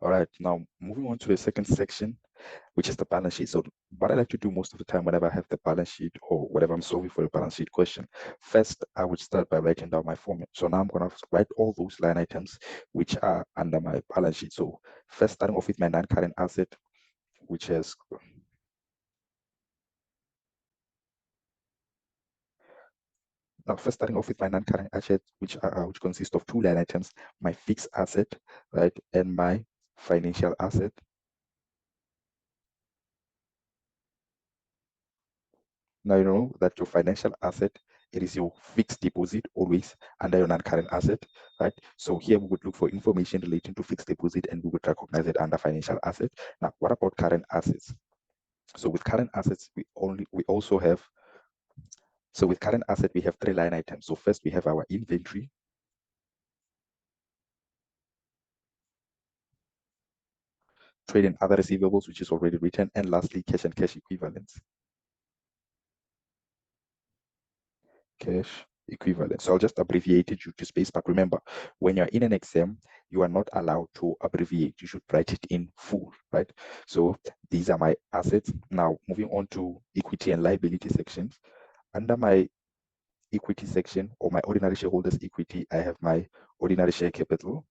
All right, now moving on to the second section, which is the balance sheet. So what I like to do most of the time whenever I have the balance sheet or whatever I'm solving for a balance sheet question, first I would start by writing down my formula. So now I'm going to write all those line items which are under my balance sheet. So first starting off with my non-current asset, which is now first starting off with my non-current asset, which consists of two line items, my fixed asset, right, and my financial asset. Now you know that your financial asset, it is your fixed deposit always under your non-current asset, right? So here we would look for information relating to fixed deposit and we would recognize it under financial asset. Now, what about current assets? So with current assets, with current asset, we have three line items. So first we have our inventory, trade and other receivables, which is already written, and lastly, cash and cash equivalents. Cash equivalent. So I'll just abbreviate it to space, but remember, when you're in an exam, you are not allowed to abbreviate. You should write it in full, right? So these are my assets. Now, moving on to equity and liability sections. Under my equity section or my ordinary shareholders equity, I have my ordinary share capital,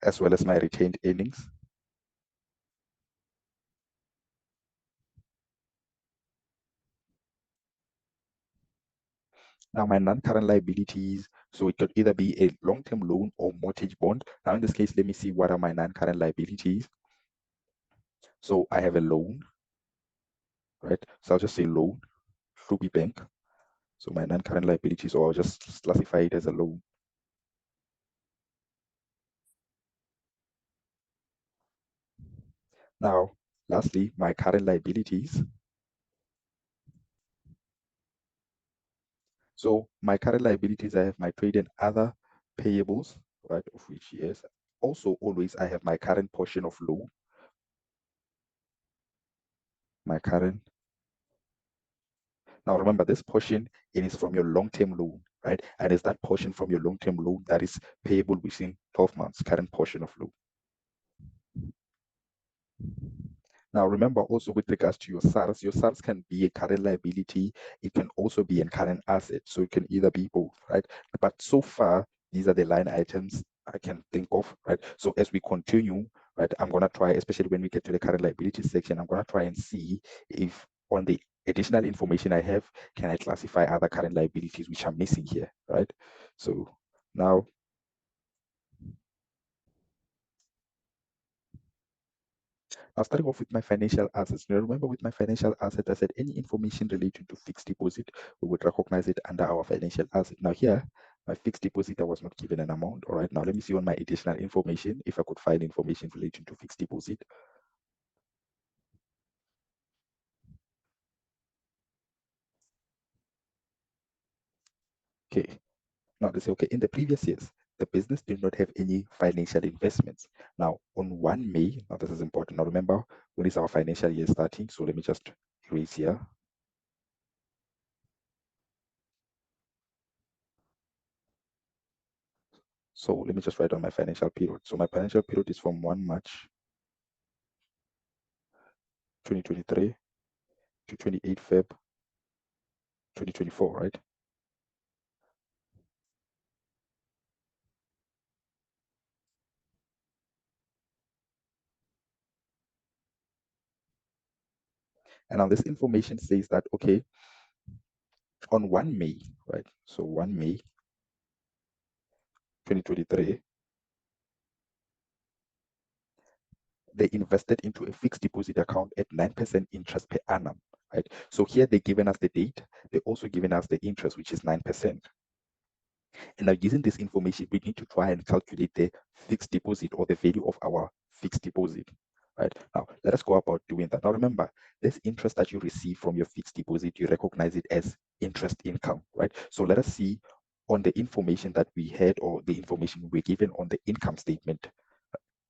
as well as my retained earnings. Now, my non-current liabilities, so it could either be a long-term loan or mortgage bond. Now, in this case, let me see what are my non-current liabilities. So I have a loan, right? So I'll just say loan, Ruby Bank. So my non-current liabilities, or I'll just classify it as a loan. Now, lastly, my current liabilities. So my current liabilities, I have my trade and other payables, right, of which yes. Also, always I have my current portion of loan, my current. Now remember, this portion, it is from your long-term loan, right? And it's that portion from your long-term loan that is payable within 12 months, current portion of loan. Now, remember also with regards to your SARS can be a current liability. It can also be a current asset. So it can either be both, right? But so far, these are the line items I can think of, right? So as we continue, right, I'm going to try, especially when we get to the current liability section, I'm going to try and see if on the additional information I have, can I classify other current liabilities which are missing here, right? So now, starting off with my financial assets. Now, remember with my financial asset, I said any information relating to fixed deposit, we would recognize it under our financial asset. Now here, my fixed deposit, I was not given an amount. All right, now let me see on my additional information, if I could find information relating to fixed deposit. Okay, now they say, okay, in the previous years, the business did not have any financial investments. Now on 1 May, now this is important. Now remember, when is our financial year starting? So let me just erase here. So let me just write on my financial period. So my financial period is from 1 March 2023 to 28 Feb 2024, right? And now this information says that, okay, on 1 May, right? So 1 May 2023, they invested into a fixed deposit account at 9% interest per annum, right? So here they're giving us the date, they're also giving us the interest, which is 9%. And now using this information, we need to try and calculate the fixed deposit or the value of our fixed deposit, right? Now, let us go about doing that. Now, remember, this interest that you receive from your fixed deposit, you recognize it as interest income, right? So let us see on the information that we had or the information we were given on the income statement,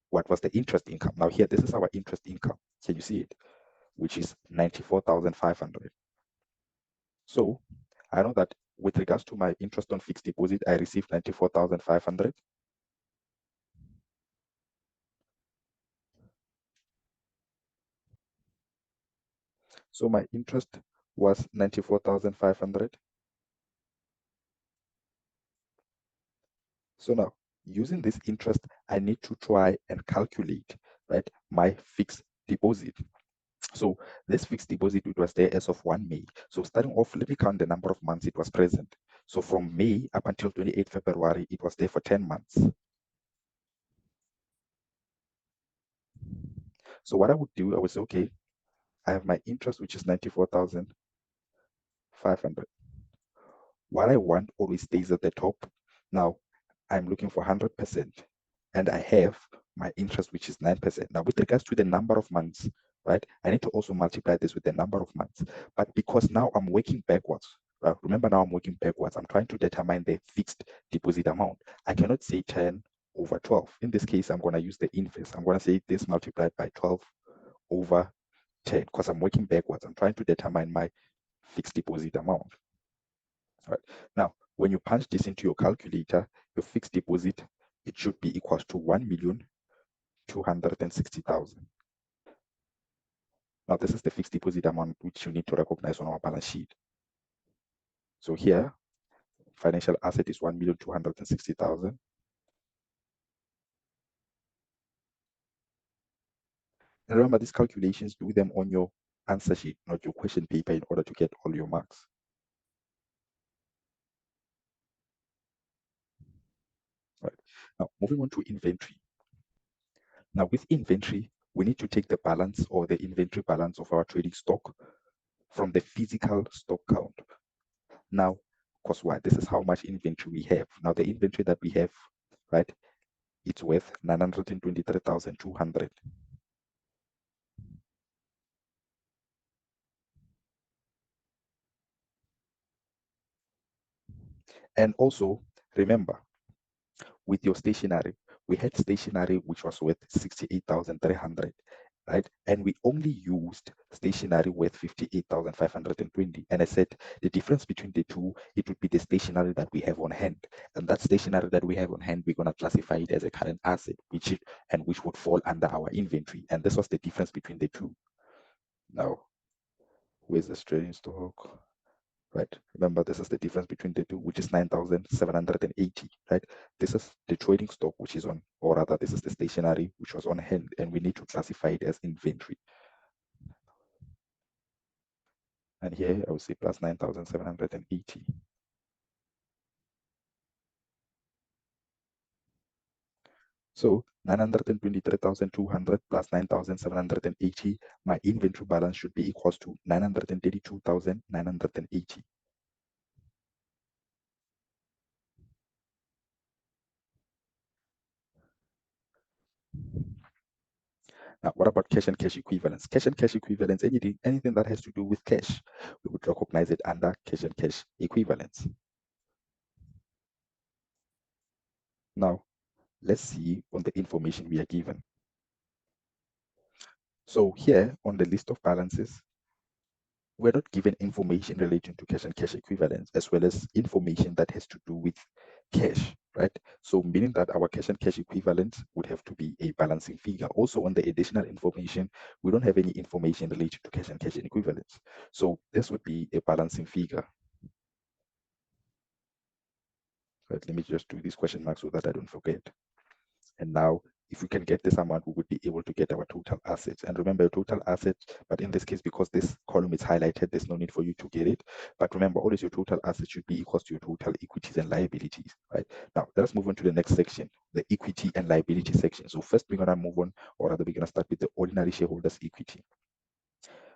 what was the interest income? Now here, this is our interest income. Can you see it? Which is 94,500. So I know that with regards to my interest on fixed deposit, I received 94,500. So my interest was 94,500. So now, using this interest, I need to try and calculate, right, my fixed deposit. So this fixed deposit, it was there as of 1 May. So starting off, let me count the number of months it was present. So from May up until 28 February, it was there for 10 months. So what I would do, I would say, okay, I have my interest, which is 94,500. What I want always stays at the top. Now, I'm looking for 100%, and I have my interest, which is 9%. Now, with regards to the number of months, right, I need to also multiply this with the number of months. But because now I'm working backwards, remember now I'm working backwards, I'm trying to determine the fixed deposit amount. I cannot say 10 over 12. In this case, I'm going to use the inverse. I'm going to say this multiplied by 12 over 10 because I'm working backwards. I'm trying to determine my fixed deposit amount. All right. Now, when you punch this into your calculator, your fixed deposit, it should be equals to 1,260,000. Now, this is the fixed deposit amount which you need to recognize on our balance sheet. So here, financial asset is 1,260,000. And remember, these calculations, do them on your answer sheet, not your question paper, in order to get all your marks. Right. Now, moving on to inventory. Now, with inventory, we need to take the balance or the inventory balance of our trading stock from the physical stock count. Now, because why? This is how much inventory we have. Now, the inventory that we have, right, it's worth 923,200. And also, remember, with your stationery, we had stationery which was worth 68,300, right? And we only used stationery worth 58,520. And I said the difference between the two, it would be the stationery that we have on hand. And that stationery that we have on hand, we're going to classify it as a current asset, which would fall under our inventory. And this was the difference between the two. Now, where's the trading stock? Right. Remember, this is the difference between the two, which is 9,780, right? This is the trading stock, which is on, or rather, this is the stationery, which was on hand, and we need to classify it as inventory. And here I will say plus 9,780. So 923,200 plus 9,780, my inventory balance should be equals to 932,980. Now, what about cash and cash equivalents? Cash and cash equivalents, anything that has to do with cash, we would recognize it under cash and cash equivalents. Now, let's see on the information we are given. So here on the list of balances, we're not given information relating to cash and cash equivalents, as well as information that has to do with cash, right? So meaning that our cash and cash equivalents would have to be a balancing figure. Also on the additional information, we don't have any information related to cash and cash equivalents. So this would be a balancing figure. Right, let me just do this question mark so that I don't forget. And now, if we can get this amount, we would be able to get our total assets. And remember, total assets, but in this case, because this column is highlighted, there's no need for you to get it. But remember, always your total assets should be equal to your total equities and liabilities, right? Now, let's move on to the next section, the equity and liability section. So first, we're going to move on, or rather, we're going to start with the ordinary shareholders' equity.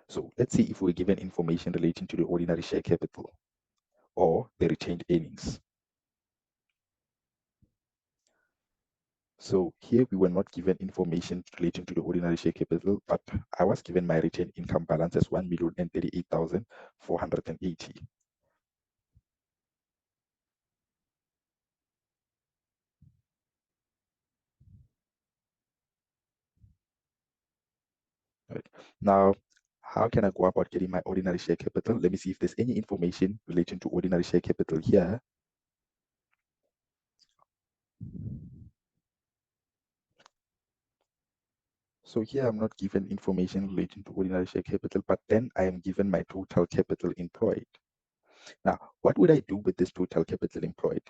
So let's see if we're given information relating to the ordinary share capital or the retained earnings. So here we were not given information relating to the ordinary share capital, but I was given my retained income balance as 1,038,480. Right. Now, how can I go about getting my ordinary share capital? Let me see if there's any information relating to ordinary share capital here. So here I'm not given information relating to ordinary share capital, but then I am given my total capital employed. Now, what would I do with this total capital employed?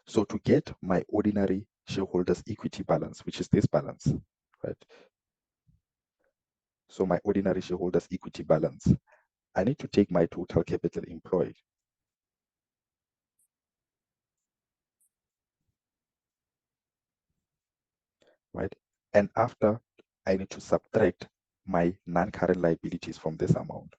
So to get my ordinary shareholders equity balance, which is this balance, right? So my ordinary shareholders equity balance, I need to take my total capital employed, right? And after, I need to subtract my non-current liabilities from this amount.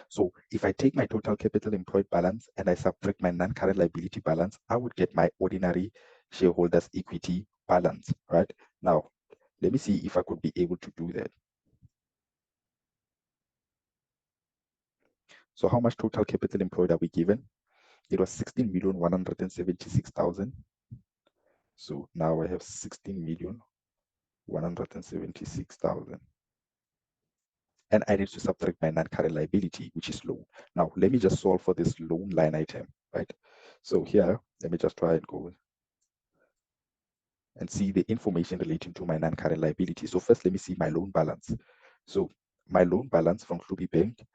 So if I take my total capital employed balance and I subtract my non-current liability balance, I would get my ordinary shareholders equity balance, right? Now, let me see if I could be able to do that. So how much total capital employed are we given? It was 16,176,000. So now I have 16,176,000. And I need to subtract my non-current liability, which is loan. Now, let me just solve for this loan line item, right? So here, let me just try and go and see the information relating to my non-current liability. So first, let me see my loan balance. So my loan balance from Hlubi Bank,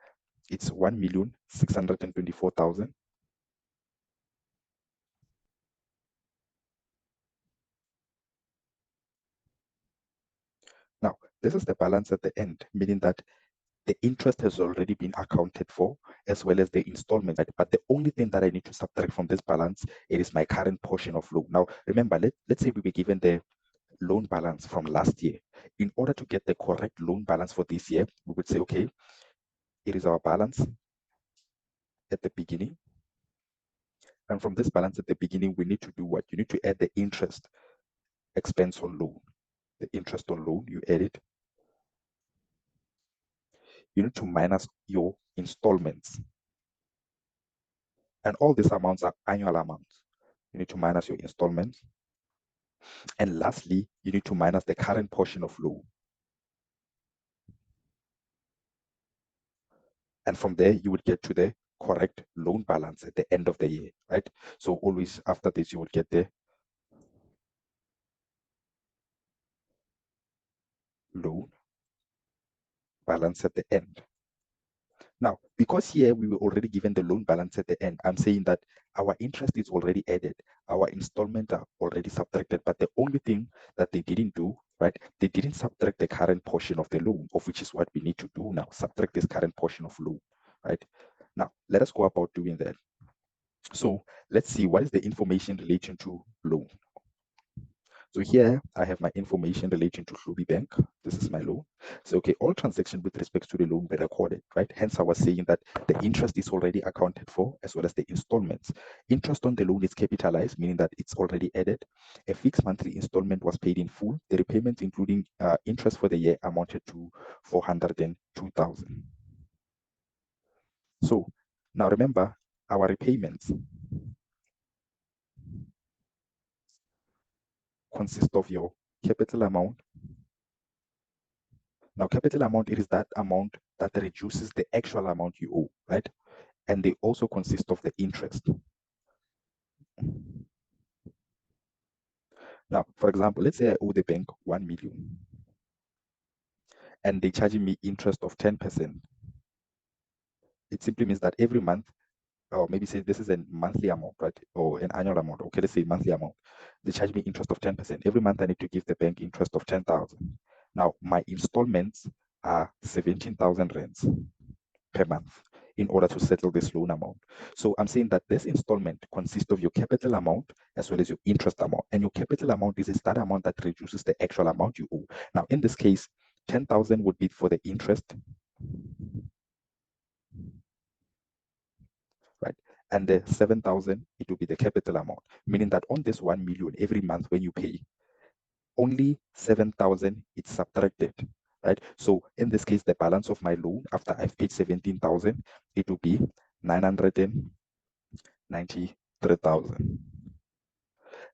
it's 1,624,000. Now, this is the balance at the end, meaning that the interest has already been accounted for, as well as the installment. But the only thing that I need to subtract from this balance, it is my current portion of loan. Now, remember, let's say we were given the loan balance from last year. In order to get the correct loan balance for this year, we would say, okay, it is our balance at the beginning. And from this balance at the beginning, we need to do what? You need to add the interest expense on loan. The interest on loan, you add it. You need to minus your installments. And all these amounts are annual amounts. You need to minus your installments. And lastly, you need to minus the current portion of loan. And from there, you would get to the correct loan balance at the end of the year, right? So always after this, you would get the loan balance at the end. Now, because here we were already given the loan balance at the end, I'm saying that our interest is already added, our installment are already subtracted, but the only thing that they didn't do, right, they didn't subtract the current portion of the loan, of which is what we need to do now, subtract this current portion of loan, right? Now, let us go about doing that. So let's see what is the information relating to loan. So here I have my information relating to Hlubi Bank. This is my loan. So okay, all transactions with respect to the loan were recorded, right? Hence I was saying that the interest is already accounted for, as well as the installments. Interest on the loan is capitalized, meaning that it's already added. A fixed monthly installment was paid in full. The repayment, including interest for the year, amounted to 402,000. So now remember, our repayments consist of your capital amount. Now, capital amount, it is that amount that reduces the actual amount you owe, right? And they also consist of the interest. Now, for example, let's say I owe the bank 1 million and they're charging me interest of 10%. It simply means that every month, or maybe say this is a monthly amount, right? Or an annual amount. Okay, let's say monthly amount. They charge me interest of 10%. Every month I need to give the bank interest of 10,000. Now, my installments are 17,000 rands per month in order to settle this loan amount. So I'm saying that this installment consists of your capital amount as well as your interest amount. And your capital amount is that amount that reduces the actual amount you owe. Now, in this case, 10,000 would be for the interest, right? And the 7,000, it will be the capital amount, meaning that on this 1 million every month when you pay, only 7,000 is subtracted, right? So in this case, the balance of my loan after I've paid 17,000, it will be 993,000.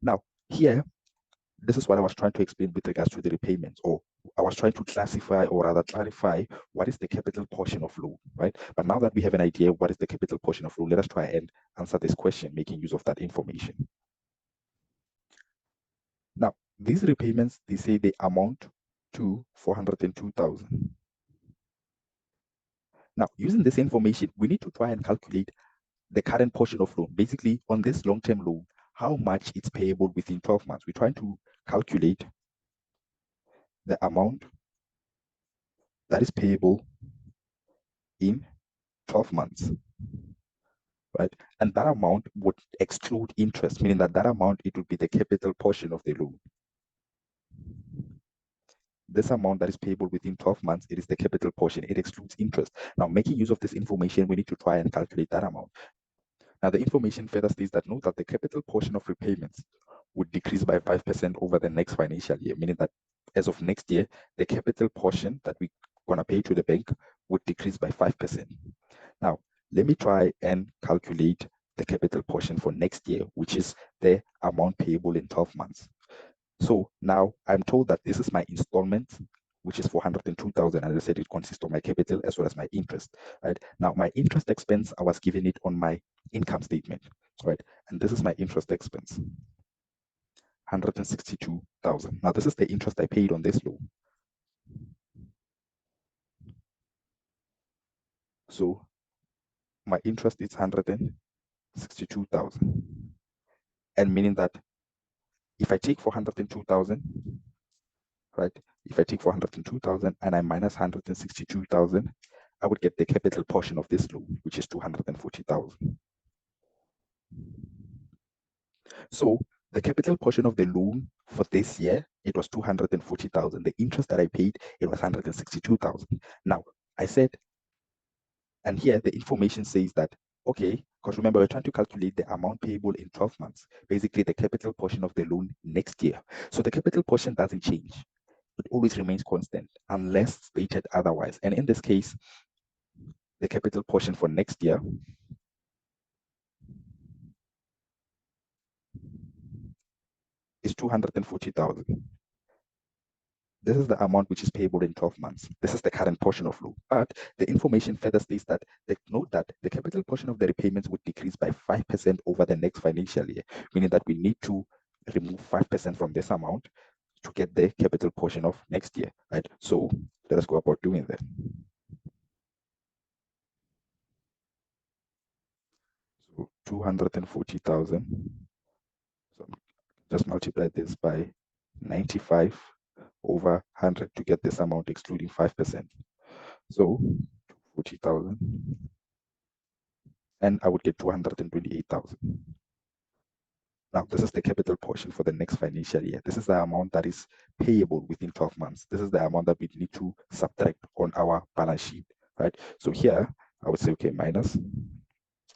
Now, Here, this is what I was trying to explain with regards to the repayments, or I was trying to classify or rather clarify what is the capital portion of loan, right? But now that we have an idea what is the capital portion of loan, let us try and answer this question, making use of that information. Now, these repayments, they say they amount to 402,000. Now, using this information, we need to try and calculate the current portion of loan. Basically, on this long-term loan, how much it's payable within 12 months. We're trying to calculate the amount that is payable in 12 months, right? And that amount would exclude interest, meaning that amount, it would be the capital portion of the loan. This amount that is payable within 12 months, it is the capital portion. It excludes interest. Now, making use of this information, we need to try and calculate that amount. Now, the information further states that note that the capital portion of repayments would decrease by 5% over the next financial year, meaning that as of next year, the capital portion that we're going to pay to the bank would decrease by 5%. Now, let me try and calculate the capital portion for next year, which is the amount payable in 12 months. So now I'm told that this is my installment, which is 402,000. As I said, it consists of my capital as well as my interest, right? Now, my interest expense, I was given it on my income statement, right? And this is my interest expense, 162,000. Now, this is the interest I paid on this loan. So my interest is 162,000. And meaning that if I take 402,000, right? If I take 402,000 and I minus 162,000, I would get the capital portion of this loan, which is 240,000. So the capital portion of the loan for this year, it was 240,000. The interest that I paid, it was 162,000. Now, I said, and here the information says that, okay, because remember, we're trying to calculate the amount payable in 12 months, basically the capital portion of the loan next year. So the capital portion doesn't change. It always remains constant unless stated otherwise. And in this case, the capital portion for next year is 240,000. This is the amount which is payable in 12 months. This is the current portion of loan. But the information further states that note that the capital portion of the repayments would decrease by 5% over the next financial year, meaning that we need to remove 5% from this amount to get the capital portion of next year, right? So let us go about doing that. So 240,000. So just multiply this by 95 over 100 to get this amount excluding 5%. So 40,000, and I would get 228,000. Now, this is the capital portion for the next financial year. This is the amount that is payable within 12 months. This is the amount that we need to subtract on our balance sheet, right? So here, I would say, okay, minus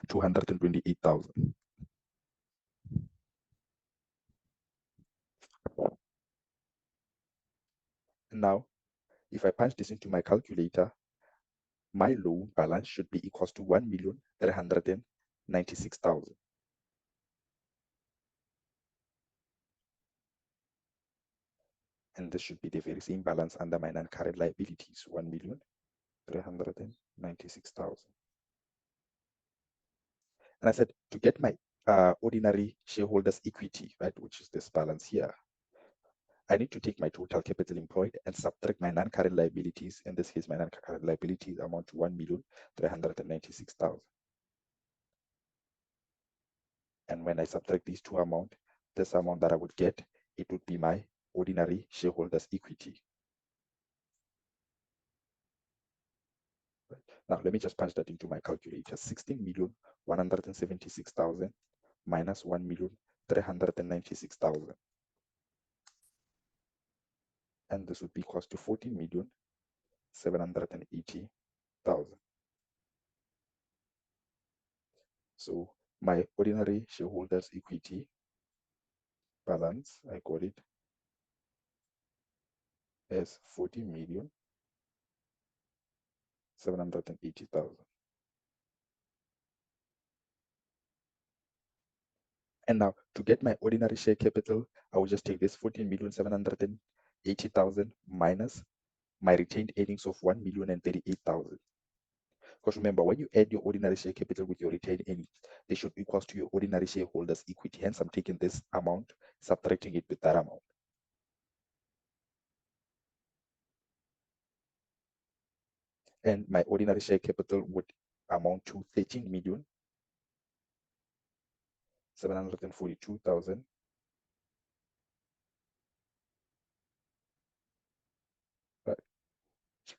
228,000. Now, if I punch this into my calculator, my loan balance should be equals to 1,396,000. And this should be the very same balance under my non-current liabilities, 1,396,000. And I said, to get my ordinary shareholders' equity, right, which is this balance here, I need to take my total capital employed and subtract my non-current liabilities. In this case, my non-current liabilities amount to 1,396,000. And when I subtract these two amounts, this amount that I would get, it would be my ordinary shareholders' equity. Right. Now, let me just punch that into my calculator. 16,176,000 minus 1,396,000. And this would be equals to 14,780,000. So my ordinary shareholders' equity balance, I got it as 40,780,000. And now, To get my ordinary share capital, I will just take this 14,780,000 minus my retained earnings of 1,038,000. Because remember, when you add your ordinary share capital with your retained earnings, they should equal to your ordinary shareholders' equity. Hence, I'm taking this amount, subtracting it with that amount. And my ordinary share capital would amount to 13,742,000. Right.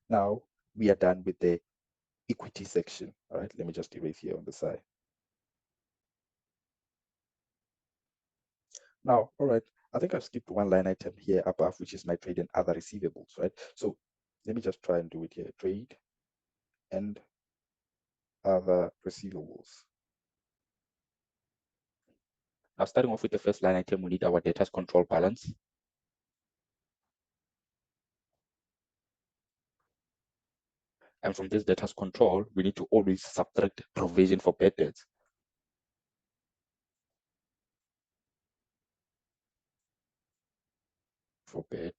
Now we are done with the equity section. All right, let me just erase here on the side. Now, all right, I think I've skipped one line item here above, which is my trade and other receivables, right? So let me just try and do it here. Trade and other receivables. Now, starting off with the first line item, we need our debtors control balance. And from this debtors control, we need to always subtract provision for bad debts. For bad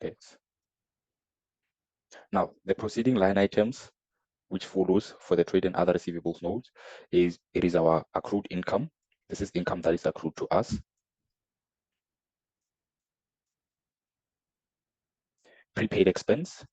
debts. Now, the preceding line items, which follows for the trade and other receivables note, is our accrued income. This is income that is accrued to us. Prepaid expense.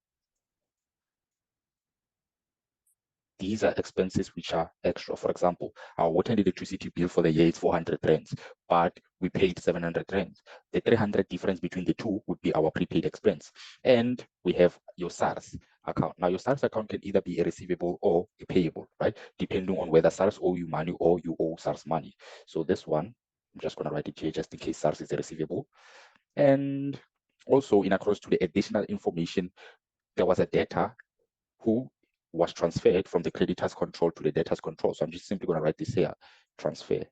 These are expenses which are extra. For example, our water and electricity bill for the year is 400 rands, but we paid 700 rands. The 300 difference between the two would be our prepaid expense. And we have your SARS account. Now, your SARS account can either be a receivable or a payable, right? Depending on whether SARS owe you money or you owe SARS money. So this one, I'm just going to write it here just in case SARS is a receivable. And also in across to the additional information, there was a debtor who was transferred from the creditor's control to the debtor's control. So I'm just simply going to write this here, transfer.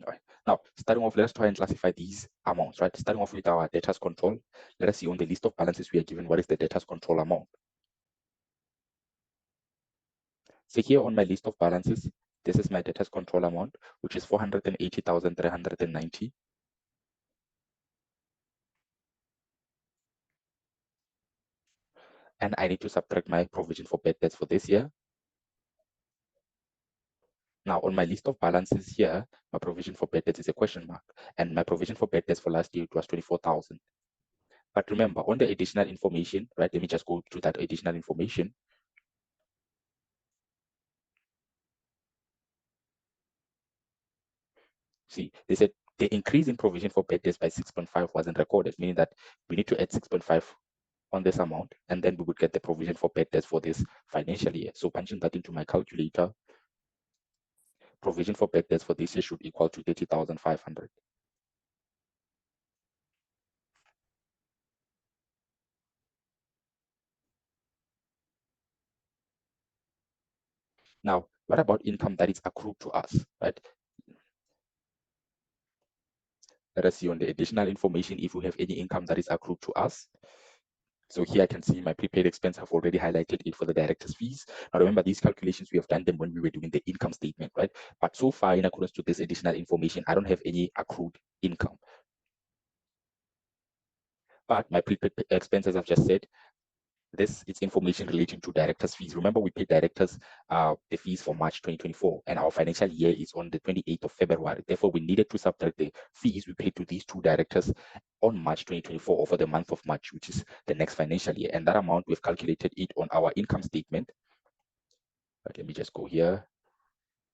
All right. Now, starting off, let's try and classify these amounts, right? Starting off with our debtor's control, let us see on the list of balances we are given, what is the debtor's control amount? So here on my list of balances, this is my debtor's control amount, which is 480,390. And I need to subtract my provision for bad debts for this year. Now, on my list of balances here, my provision for bad debts is a question mark, and my provision for bad debts for last year, it was 24,000. But remember, on the additional information, right, let me just go to that additional information. See, they said the increase in provision for bad debts by 6.5 wasn't recorded, meaning that we need to add 6.5 on this amount, and then we would get the provision for bad debts for this financial year. So punching that into my calculator, provision for bad debts for this year should equal to 30,500. Now, what about income that is accrued to us, right? Let us see on the additional information if we have any income that is accrued to us. So here I can see my prepaid expense. I've already highlighted it for the director's fees. Now remember, these calculations, we have done them when we were doing the income statement, right? But so far, in accordance to this additional information, I don't have any accrued income. But my prepaid expenses, I've just said, this is information relating to directors' fees. Remember, we paid directors the fees for March 2024, and our financial year is on the 28th of February. Therefore, we needed to subtract the fees we paid to these two directors on March 2024, or for the month of March, which is the next financial year. And that amount, we've calculated it on our income statement. But let me just go here.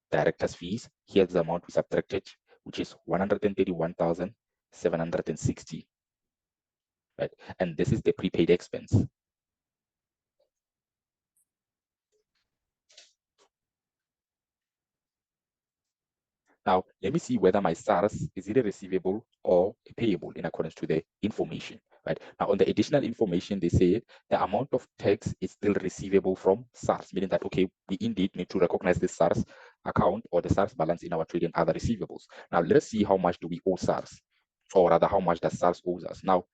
Directors' fees. Here's the amount we subtracted, which is 131,760. Right, and this is the prepaid expense. Now, let me see whether my SARS is either receivable or payable in accordance to the information, right? Now, on the additional information, they say the amount of tax is still receivable from SARS, meaning that, okay, we indeed need to recognize the SARS account or the SARS balance in our trade and other receivables. Now, let's see how much do we owe SARS, or rather, how much does SARS owes us. Now,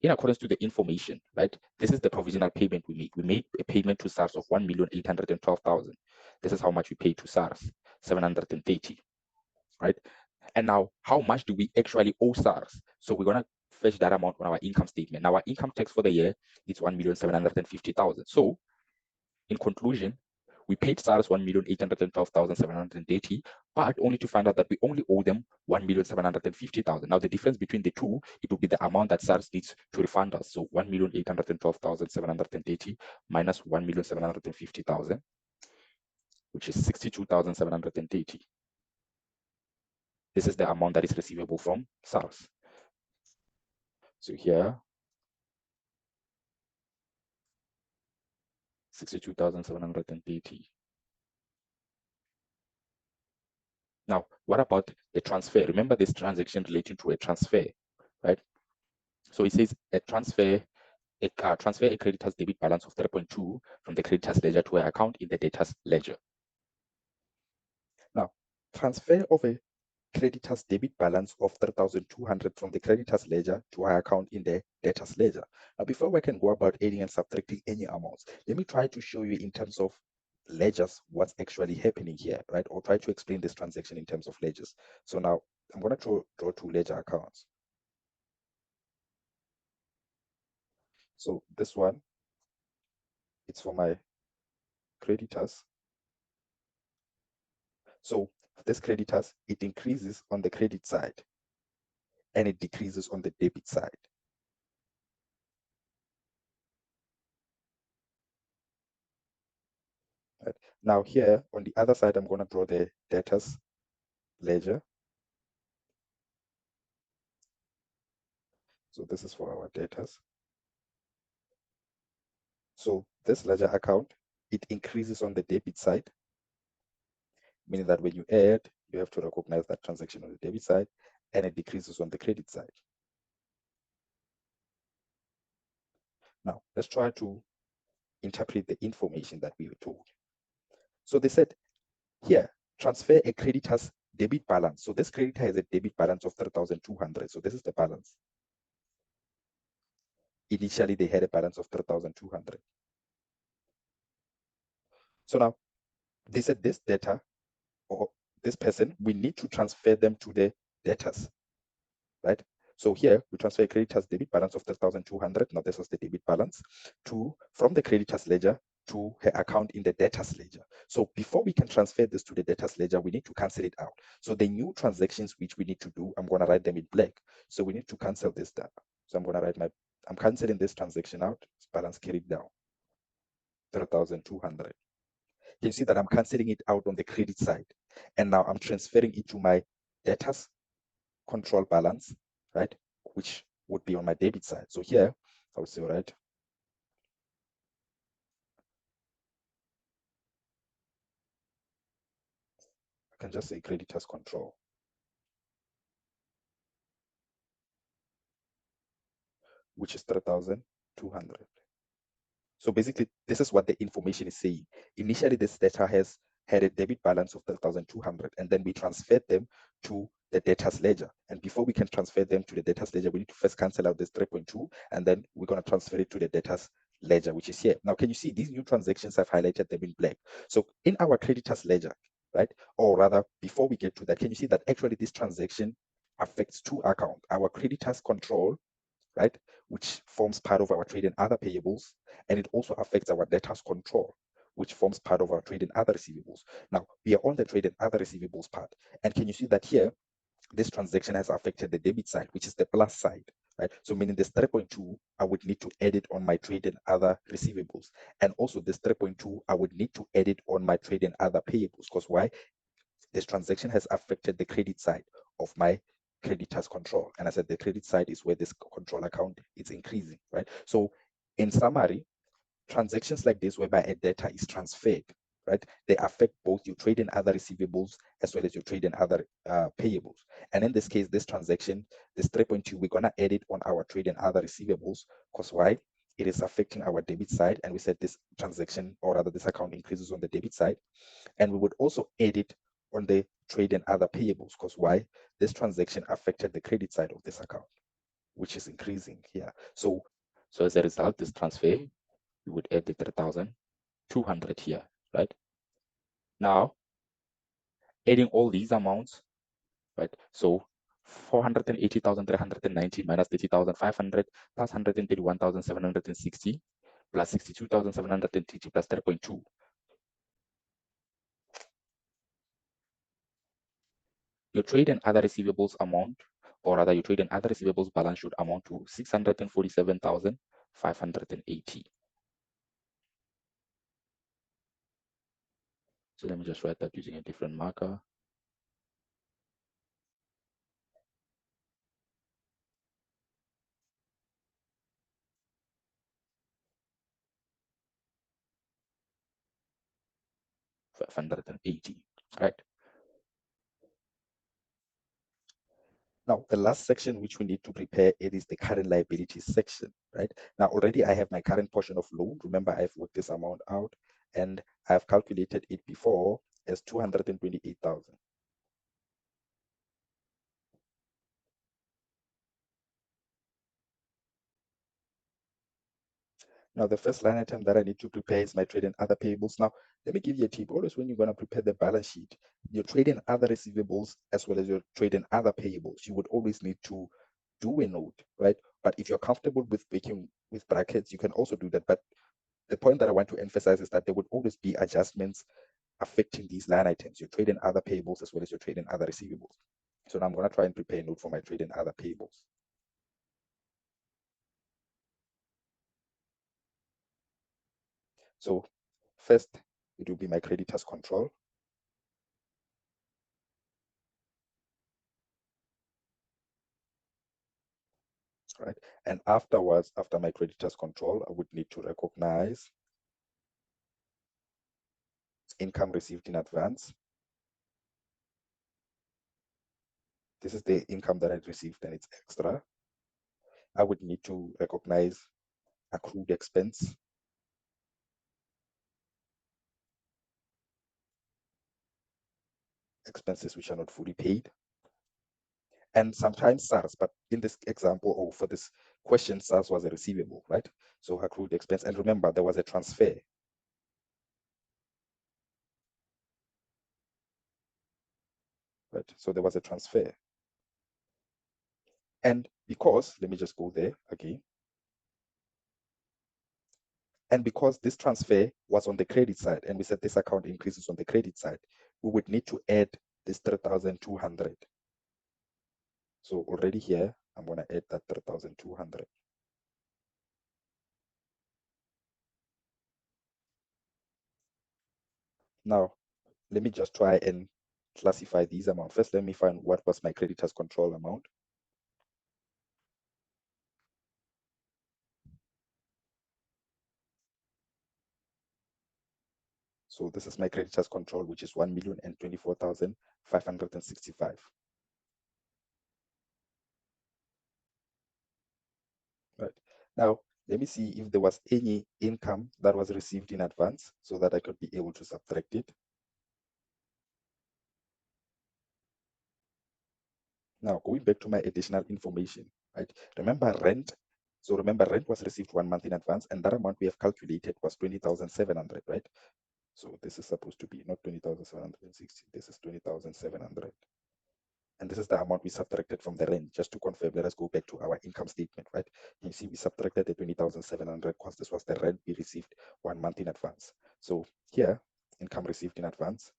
in accordance to the information, right? This is the provisional payment we made. We made a payment to SARS of 1,812,000. This is how much we paid to SARS, 730, right? And now, how much do we actually owe SARS? So we're gonna fetch that amount on our income statement. Now, our income tax for the year is 1,750,000. So, in conclusion, we paid SARS 1,812,780, but only to find out that we only owe them 1,750,000. Now, the difference between the two, it will be the amount that SARS needs to refund us. So 1,812,780 minus 1,750,000, which is 62,780. This is the amount that is receivable from SARS. So here, 62,780. Now, what about the transfer? Remember this transaction relating to a transfer, right? So it says a transfer a creditor's debit balance of 3.2 from the creditor's ledger to an account in the debtor's ledger. Now, transfer of a creditor's debit balance of 3,200 from the creditor's ledger to our account in the debtor's ledger. Now, before we can go about adding and subtracting any amounts, let me try to show you in terms of ledgers what's actually happening here, right? Or try to explain this transaction in terms of ledgers. So now I'm going to draw two ledger accounts. So this one, it's for my creditors. So this creditors, it increases on the credit side and it decreases on the debit side. Right. Now here on the other side, I'm going to draw the debtors ledger. So this is for our debtors. So this ledger account, it increases on the debit side, meaning that when you add, you have to recognize that transaction on the debit side, and it decreases on the credit side. Now, let's try to interpret the information that we were told. So they said, here, transfer a creditor's debit balance. So this creditor has a debit balance of 3,200. So this is the balance. Initially, they had a balance of 3,200. So now, they said this debtor or this person, we need to transfer them to the debtors, right? So here we transfer a creditor's debit balance of 3,200. Now this was the debit balance from the creditor's ledger to her account in the debtor's ledger. So before we can transfer this to the debtor's ledger, we need to cancel it out. So the new transactions which we need to do, I'm going to write them in black. So we need to cancel this down. So I'm going to write I'm canceling this transaction out. Balance carried down, 3,200. You see that I'm canceling it out on the credit side. And now I'm transferring it to my debtors control balance, right? Which would be on my debit side. So here, I would say, all right, I can just say creditors control, which is 3,200. So basically, this is what the information is saying. Initially, this debtor has had a debit balance of 3,200, and then we transferred them to the debtor's ledger. And before we can transfer them to the debtor's ledger, we need to first cancel out this 3.2, and then we're going to transfer it to the debtor's ledger, which is here. Now, can you see these new transactions? I've highlighted them in black. So in our creditor's ledger, right? Or rather, before we get to that, can you see that actually this transaction affects two accounts, our creditors control, right, which forms part of our trade and other payables, and it also affects our debtors control, which forms part of our trade and other receivables. Now, we are on the trade and other receivables part, and can you see that here, this transaction has affected the debit side, which is the plus side, right? So meaning this 3.2, I would need to add it on my trade and other receivables. And also this 3.2, I would need to add it on my trade and other payables, because why? This transaction has affected the credit side of my creditors control. And I said the credit side is where this control account is increasing, right? So in summary, transactions like this whereby a debtor is transferred, right, they affect both your trade and other receivables as well as your trade and other payables. And in this case, this transaction, this 3.2, we're going to add it on our trade and other receivables, because why? It is affecting our debit side. And we said this transaction, or rather this account, increases on the debit side. And we would also add it on the trade and other payables, because why? This transaction affected the credit side of this account. which is increasing here. So as a result, this transfer, we would add the 3,200 here, right? Now, adding all these amounts, right? So 480,390 minus 30,500 plus 131,760 plus 62,730 plus 3.2. Your trade and other receivables amount, or rather your trade and other receivables balance should amount to 647,580. So let me just write that using a different marker. $580, right? Now, the last section which we need to prepare, it is the current liabilities section, right? Now, already I have my current portion of loan. Remember, I've worked this amount out and I've calculated it before as 228,000. Now, the first line item that I need to prepare is my trade and other payables. Now, let me give you a tip. Always when you're going to prepare the balance sheet, your trade and other receivables, as well as your trade and other payables, you would always need to do a note, right? But if you're comfortable with working with brackets, you can also do that. But the point that I want to emphasize is that there would always be adjustments affecting these line items, your trade and other payables, as well as your trade and other receivables. So now I'm going to try and prepare a note for my trade and other payables. So first, it will be my creditors control. Right? And afterwards, after my creditors control, I would need to recognize income received in advance. This is the income that I received and it's extra. I would need to recognize accrued expense. Expenses which are not fully paid. And sometimes SARS, but in this example, or for this question, SARS was a receivable, right? So accrued expense. And remember, there was a transfer. Right? So there was a transfer. And because, let me just go there again. And because this transfer was on the credit side, and we said this account increases on the credit side, we would need to add this 3,200. So already here, I'm going to add that 3,200. Now, let me just try and classify these amounts. First, let me find what was my creditors control amount. So this is my creditors control, which is 1,024,565. Right. Now, let me see if there was any income that was received in advance so that I could be able to subtract it. Now, going back to my additional information, right? Remember rent. So remember rent was received 1 month in advance, and that amount we have calculated was 20,700, right? So this is supposed to be not 20,760. This is 20,700. And this is the amount we subtracted from the rent. Just to confirm, let us go back to our income statement, right? You see, we subtracted the 20,700 because this was the rent we received 1 month in advance. So here, income received in advance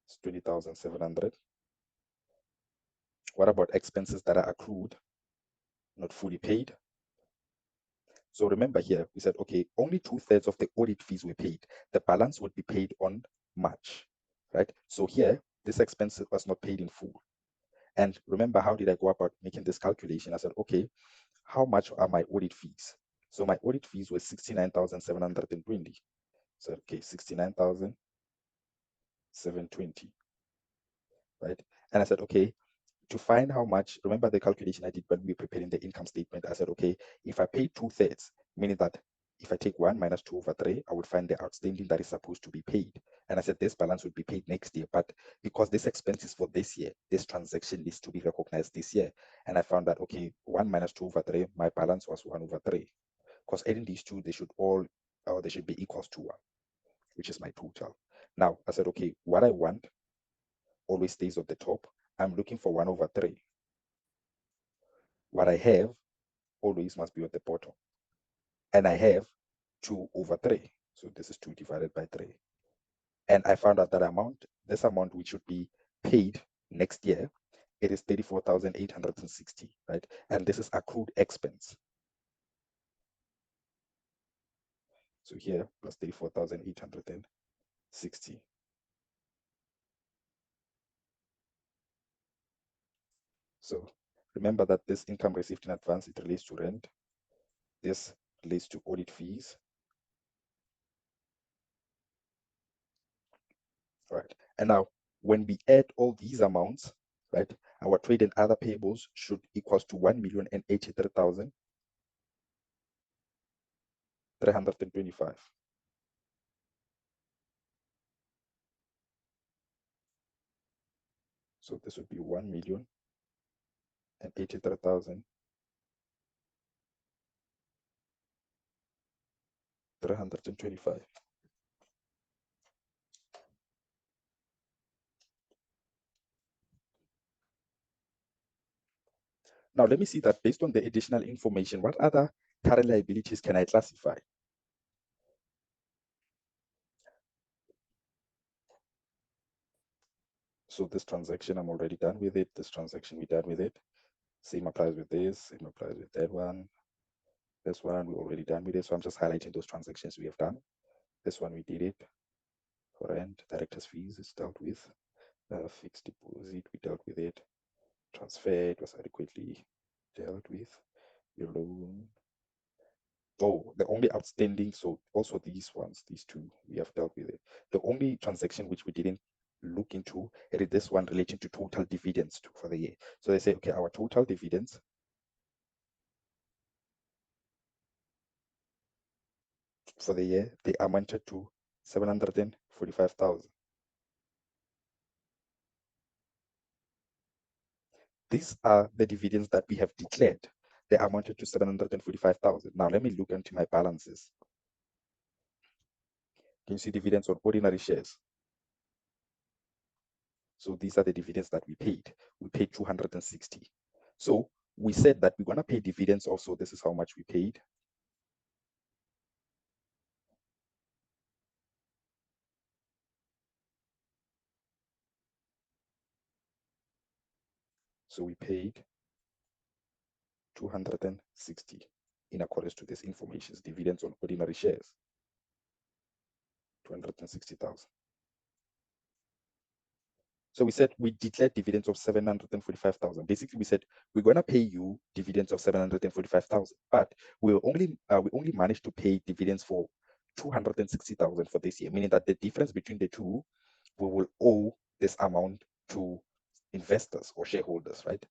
is 20,700. What about expenses that are accrued, not fully paid? So remember here, we said, okay, only 2/3 of the audit fees were paid. The balance would be paid on March, right? So here, this expense was not paid in full. And remember, how did I go about making this calculation? I said, okay, how much are my audit fees? So my audit fees were 69,720. So, okay, 69,720, right? And I said, okay, to find how much, remember the calculation I did when we were preparing the income statement. I said, okay, if I pay 2/3, meaning that if I take 1 minus 2 over 3, I would find the outstanding that is supposed to be paid. And I said this balance would be paid next year. But because this expense is for this year, this transaction needs to be recognized this year. And I found that, okay, 1 minus 2 over 3, my balance was 1 over 3. Because adding these two, they should all, or they should be equals to 1, which is my total. Now, I said, okay, what I want always stays at the top. I'm looking for 1 over 3. What I have always must be at the bottom. And I have 2 over 3. So this is 2 divided by 3. And I found out that amount, this amount which should be paid next year, it is 34,860, right? And this is accrued expense. So here, plus 34,860. So remember that this income received in advance, it relates to rent. This relates to audit fees. Right. And now, when we add all these amounts, right, our trade and other payables should equals to 1,083,325. So this would be 1,083,325. Now let me see that based on the additional information, what other current liabilities can I classify? So this transaction, I'm already done with it. This transaction, we're done with it. Same applies with this, same applies with that one. This one, we're already done with it. So I'm just highlighting those transactions we have done. This one, we did it. For rent, director's fees is dealt with. Fixed deposit, we dealt with it. Transfer, it was adequately dealt with. Your loan. Oh, the only outstanding, so also these ones, these two, we have dealt with it. The only transaction which we didn't look into, it is this one relating to total dividends for the year. So they say, okay, our total dividends for the year, they amounted to 745,000. These are the dividends that we have declared. They amounted to 745,000. Now let me look into my balances. Can you see dividends on ordinary shares? So these are the dividends that we paid. We paid 260. So we said that we're going to pay dividends also. This is how much we paid. So we paid 260 in accordance to this information. Dividends on ordinary shares, 260,000. So we said we declared dividends of 745,000. Basically, we said we're going to pay you dividends of 745,000, but we only managed to pay dividends for 260,000 for this year, meaning that the difference between the two, we will owe this amount to investors or shareholders, right?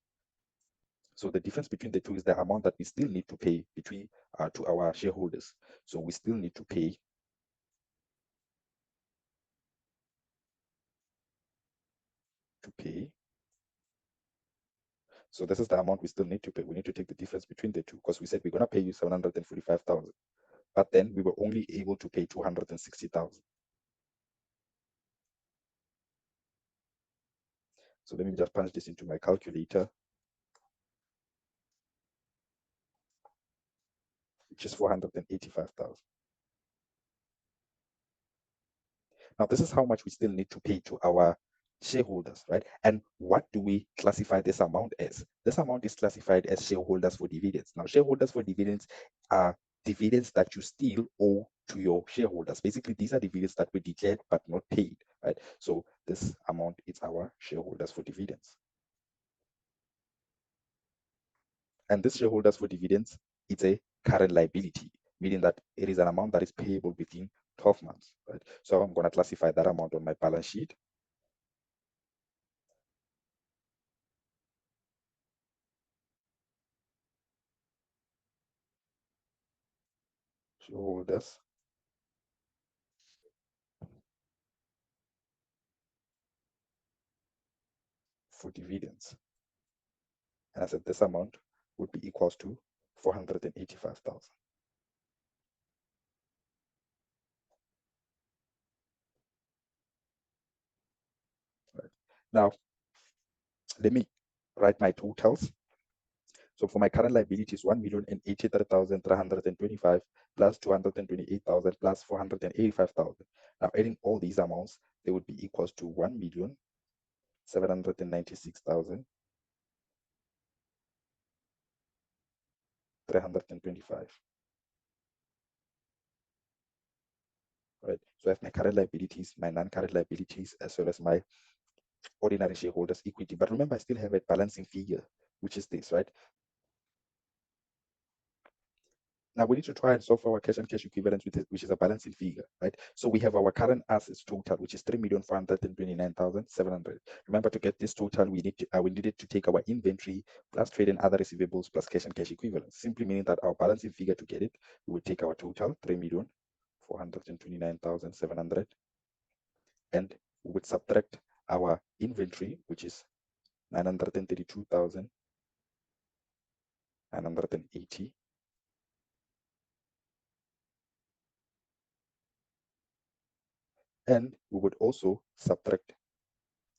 So the difference between the two is the amount that we still need to pay between to our shareholders. So we still need to pay to pay. So this is the amount we still need to pay. We need to take the difference between the two because we said we're going to pay you 745,000, but then we were only able to pay 260,000. So let me just punch this into my calculator, which is 485,000. Now, this is how much we still need to pay to our shareholders, right? And what do we classify this amount as? This amount is classified as shareholders for dividends. Now, shareholders for dividends are dividends that you still owe to your shareholders. Basically, these are dividends that were declared but not paid, right? So this amount is our shareholders for dividends. And this shareholders for dividends, it's a current liability, meaning that it is an amount that is payable within 12 months, right? So I'm going to classify that amount on my balance sheet. shareholders for dividends. And I said this amount would be equals to 485,000. Right. Now, let me write my totals. So for my current liabilities, 1,083,325 plus 228,000 plus 485,000. Now adding all these amounts, they would be equals to 1,796,325. Right. So I have my current liabilities, my non-current liabilities, as well as my ordinary shareholders' equity. But remember, I still have a balancing figure, which is this, right? Now we need to try and solve for our cash and cash equivalents, which is a balancing figure, right? So we have our current assets total, which is 3,429,700. Remember, to get this total, we needed to take our inventory plus trade and other receivables plus cash and cash equivalents, simply meaning that our balancing figure to get it, we would take our total 3,429,700, and we would subtract our inventory, which is 932,980. And we would also subtract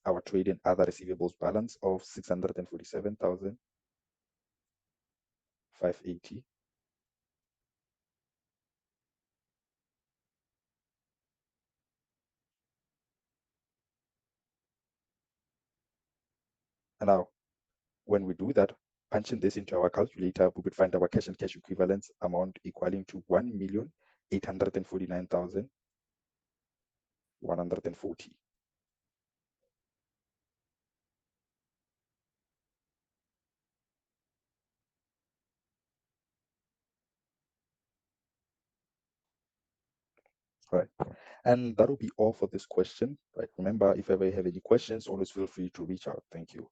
our trade and other receivables balance of 647,580. And now, when we do that, punching this into our calculator, we would find our cash and cash equivalents amount equaling to 1,849,140. Right. And that will be all for this question. Right. Remember, if ever you have any questions, always feel free to reach out. Thank you.